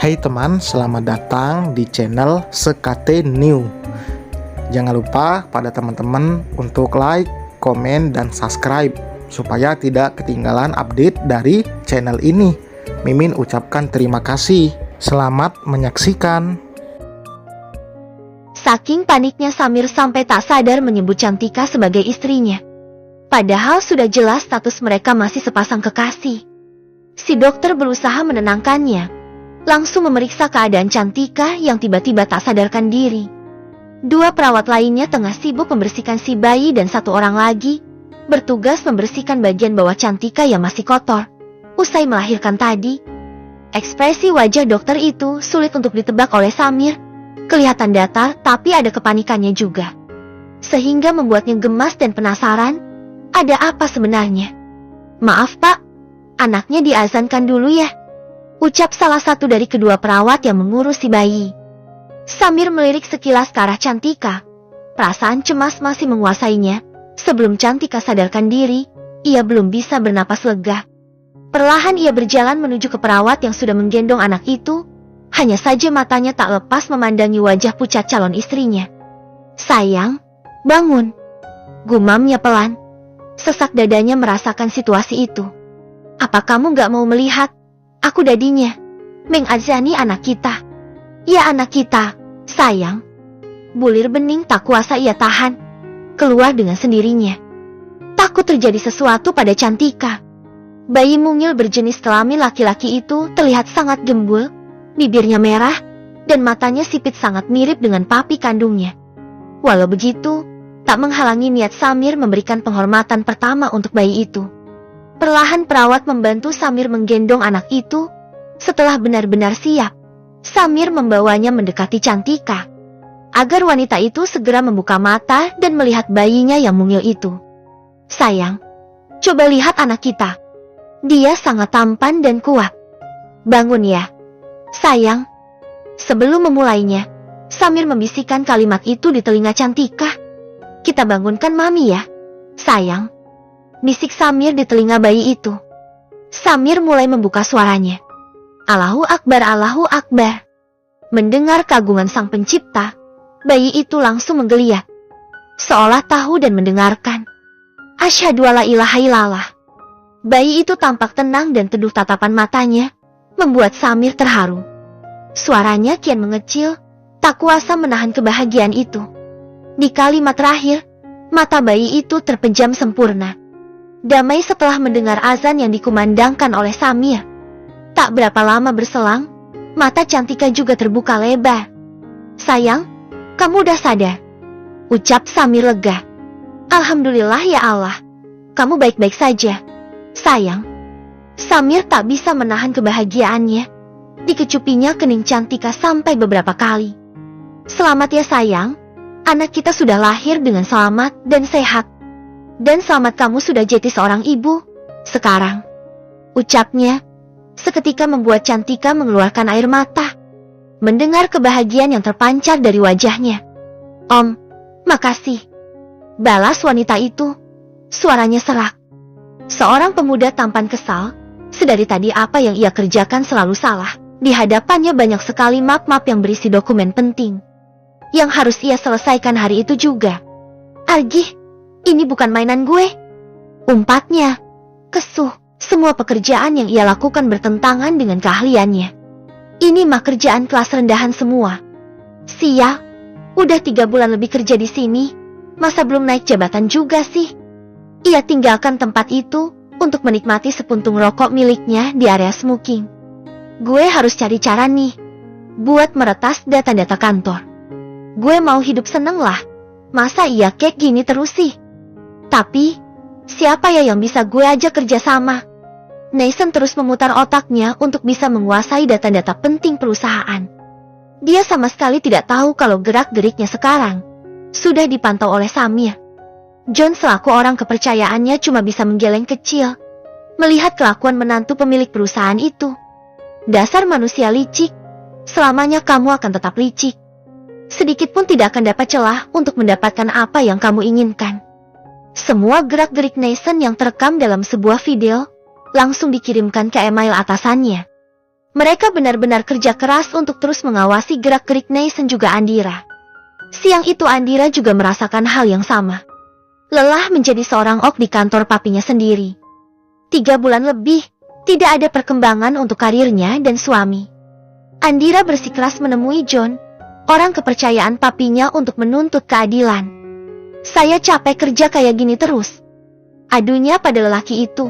Hai teman, selamat datang di channel Sekate New. Jangan lupa pada teman-teman untuk like, komen, dan subscribe supaya tidak ketinggalan update dari channel ini. Mimin ucapkan terima kasih. Selamat menyaksikan. Saking paniknya Samir sampai tak sadar menyebut Cantika sebagai istrinya. Padahal sudah jelas status mereka masih sepasang kekasih. Si dokter berusaha menenangkannya. Langsung memeriksa keadaan Cantika yang tiba-tiba tak sadarkan diri. Dua perawat lainnya tengah sibuk membersihkan si bayi dan satu orang lagi bertugas membersihkan bagian bawah Cantika yang masih kotor. Usai melahirkan tadi, ekspresi wajah dokter itu sulit untuk ditebak oleh Samir. Kelihatan datar tapi ada kepanikannya juga. Sehingga membuatnya gemas dan penasaran, ada apa sebenarnya? Maaf pak, anaknya diazankan dulu ya. Ucap salah satu dari kedua perawat yang mengurus si bayi. Samir melirik sekilas ke arah Cantika. Perasaan cemas masih menguasainya. Sebelum Cantika sadarkan diri, ia belum bisa bernapas lega. Perlahan ia berjalan menuju ke perawat yang sudah menggendong anak itu. Hanya saja matanya tak lepas memandangi wajah pucat calon istrinya. Sayang, bangun. Gumamnya pelan. Sesak dadanya merasakan situasi itu. Apa kamu gak mau melihat? Aku dadinya, mengazani anak kita. Ya anak kita, sayang. Bulir bening tak kuasa ia tahan. Keluar dengan sendirinya. Takut terjadi sesuatu pada Cantika. Bayi mungil berjenis kelamin laki-laki itu terlihat sangat gembul. Bibirnya merah, dan matanya sipit sangat mirip dengan papi kandungnya. Walau begitu, tak menghalangi niat Samir memberikan penghormatan pertama untuk bayi itu. Perlahan perawat membantu Samir menggendong anak itu. Setelah benar-benar siap, Samir membawanya mendekati Cantika, agar wanita itu segera membuka mata dan melihat bayinya yang mungil itu. Sayang, coba lihat anak kita. Dia sangat tampan dan kuat. Bangun ya, sayang. Sebelum memulainya, Samir membisikkan kalimat itu di telinga Cantika. Kita bangunkan mami ya, sayang. Bisik Samir di telinga bayi itu. Samir mulai membuka suaranya. Allahu Akbar, Allahu Akbar. Mendengar kagungan sang pencipta, bayi itu langsung menggeliat. Seolah tahu dan mendengarkan. Asyhadu alla ilaha illallah. Bayi itu tampak tenang dan teduh tatapan matanya, membuat Samir terharu. Suaranya kian mengecil, tak kuasa menahan kebahagiaan itu. Di kalimat terakhir, mata bayi itu terpejam sempurna. Damai setelah mendengar azan yang dikumandangkan oleh Samir. Tak berapa lama berselang, mata Cantika juga terbuka lebar. Sayang, kamu udah sadar? Ucap Samir lega. Alhamdulillah ya Allah, kamu baik-baik saja. Sayang. Samir tak bisa menahan kebahagiaannya. Dikecupinya kening Cantika sampai beberapa kali. Selamat ya sayang, anak kita sudah lahir dengan selamat dan sehat. Dan selamat kamu sudah jadi seorang ibu, sekarang. Ucapnya, seketika membuat Cantika mengeluarkan air mata. Mendengar kebahagiaan yang terpancar dari wajahnya. Om, makasih. Balas wanita itu, suaranya serak. Seorang pemuda tampan kesal, sedari tadi apa yang ia kerjakan selalu salah. Di hadapannya banyak sekali map-map yang berisi dokumen penting. Yang harus ia selesaikan hari itu juga. Argih. Ini bukan mainan gue. Umpatnya. Kesuh. Semua pekerjaan yang ia lakukan bertentangan dengan keahliannya. Ini mah kerjaan kelas rendahan semua. Sial. Udah 3 bulan lebih kerja di sini. Masa belum naik jabatan juga sih? Ia tinggalkan tempat itu untuk menikmati sepuntung rokok miliknya di area smoking. Gue harus cari cara nih buat meretas data-data kantor. Gue mau hidup seneng lah. Masa iya kayak gini terus sih? Tapi, siapa ya yang bisa gue ajak kerja sama? Nathan terus memutar otaknya untuk bisa menguasai data-data penting perusahaan. Dia sama sekali tidak tahu kalau gerak-geriknya sekarang sudah dipantau oleh Samir. John selaku orang kepercayaannya cuma bisa menggeleng kecil melihat kelakuan menantu pemilik perusahaan itu. Dasar manusia licik, selamanya kamu akan tetap licik. Sedikit pun tidak akan dapat celah untuk mendapatkan apa yang kamu inginkan. Semua gerak-gerik Nathan yang terekam dalam sebuah video langsung dikirimkan ke email atasannya. Mereka benar-benar kerja keras untuk terus mengawasi gerak-gerik Neisen juga Andira. Siang itu Andira juga merasakan hal yang sama. Lelah menjadi seorang ok di kantor papinya sendiri. 3 bulan lebih, tidak ada perkembangan untuk karirnya dan suami. Andira bersikeras menemui John, orang kepercayaan papinya untuk menuntut keadilan. Saya capek kerja kayak gini terus. Adunya pada lelaki itu,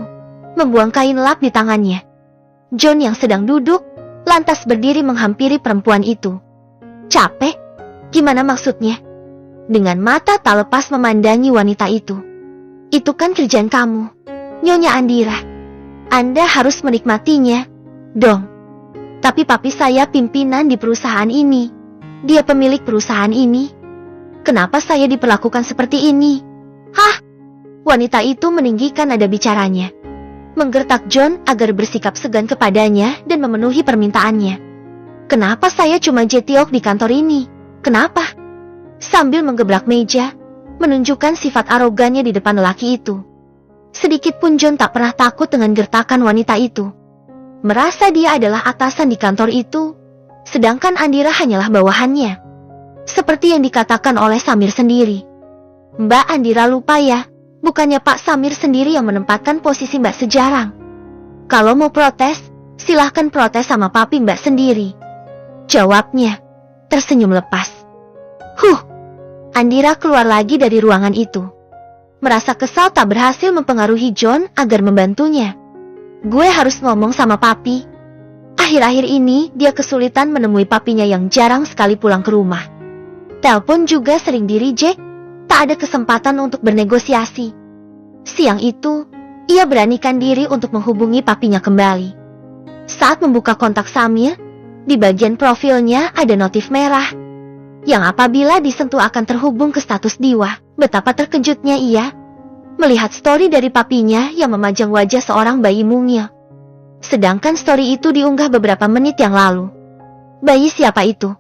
membuang kain lap di tangannya. John yang sedang duduk, lantas berdiri menghampiri perempuan itu. Capek? Gimana maksudnya? Dengan mata tak lepas memandangi wanita itu. Itu kan kerjaan kamu, Nyonya Andira. Anda harus menikmatinya, dong. Tapi papi saya pimpinan di perusahaan ini. Dia pemilik perusahaan ini. Kenapa saya diperlakukan seperti ini? Hah? Wanita itu meninggikan nada bicaranya. Menggertak John agar bersikap segan kepadanya dan memenuhi permintaannya. Kenapa saya cuma jetiok di kantor ini? Kenapa? Sambil menggebrak meja, menunjukkan sifat arogannya di depan lelaki itu. Sedikit pun John tak pernah takut dengan gertakan wanita itu. Merasa dia adalah atasan di kantor itu, sedangkan Andira hanyalah bawahannya. Seperti yang dikatakan oleh Samir sendiri. Mbak Andira lupa ya, bukannya Pak Samir sendiri yang menempatkan posisi Mbak sejarang. Kalau mau protes, silahkan protes sama papi Mbak sendiri. Jawabnya, tersenyum lepas. Andira keluar lagi dari ruangan itu. Merasa kesal tak berhasil mempengaruhi John agar membantunya. Gue harus ngomong sama papi. Akhir-akhir ini dia kesulitan menemui papinya yang jarang sekali pulang ke rumah. Telepon juga sering di-reject, tak ada kesempatan untuk bernegosiasi. Siang itu, ia beranikan diri untuk menghubungi papinya kembali. Saat membuka kontak Samir, di bagian profilnya ada notif merah, yang apabila disentuh akan terhubung ke status Diwa. Betapa terkejutnya ia melihat story dari papinya yang memajang wajah seorang bayi mungil. Sedangkan story itu diunggah beberapa menit yang lalu. Bayi siapa itu?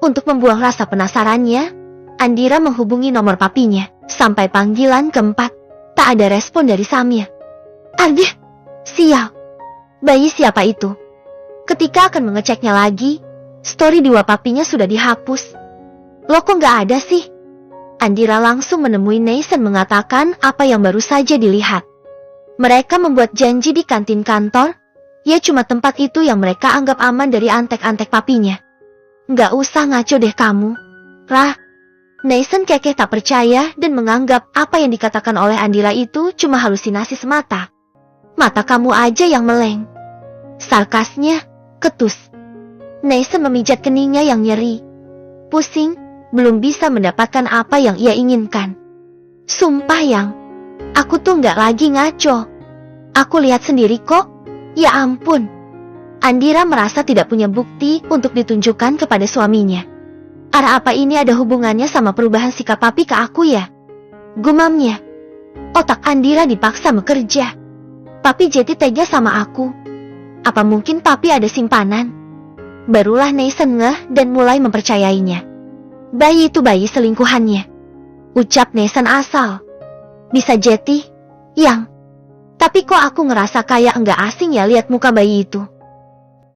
Untuk membuang rasa penasarannya, Andira menghubungi nomor papinya. Sampai panggilan keempat, tak ada respon dari Samir. Aduh, sial. Bayi siapa itu? Ketika akan mengeceknya lagi, story Diwa papinya sudah dihapus. Loh kok nggak ada sih? Andira langsung menemui Neisen mengatakan apa yang baru saja dilihat. Mereka membuat janji di kantin kantor, ya cuma tempat itu yang mereka anggap aman dari antek-antek papinya. Nggak usah ngaco deh kamu, Rah. Neisen kekeh tak percaya dan menganggap apa yang dikatakan oleh Andira itu cuma halusinasi semata. Mata kamu aja yang meleng. Sarkasnya, ketus. Neisen memijat keningnya yang nyeri. Pusing, belum bisa mendapatkan apa yang ia inginkan. Sumpah yang, aku tuh nggak lagi ngaco. Aku lihat sendiri kok. Ya ampun. Andira merasa tidak punya bukti untuk ditunjukkan kepada suaminya. Arah apa ini ada hubungannya sama perubahan sikap papi ke aku ya? Gumamnya. Otak Andira dipaksa bekerja. Papi jadi tega sama aku. Apa mungkin papi ada simpanan? Barulah Neisen ngeh dan mulai mempercayainya. Bayi itu bayi selingkuhannya. Ucap Neisen asal. Bisa jadi, yang. Tapi kok aku ngerasa kayak enggak asing ya lihat muka bayi itu.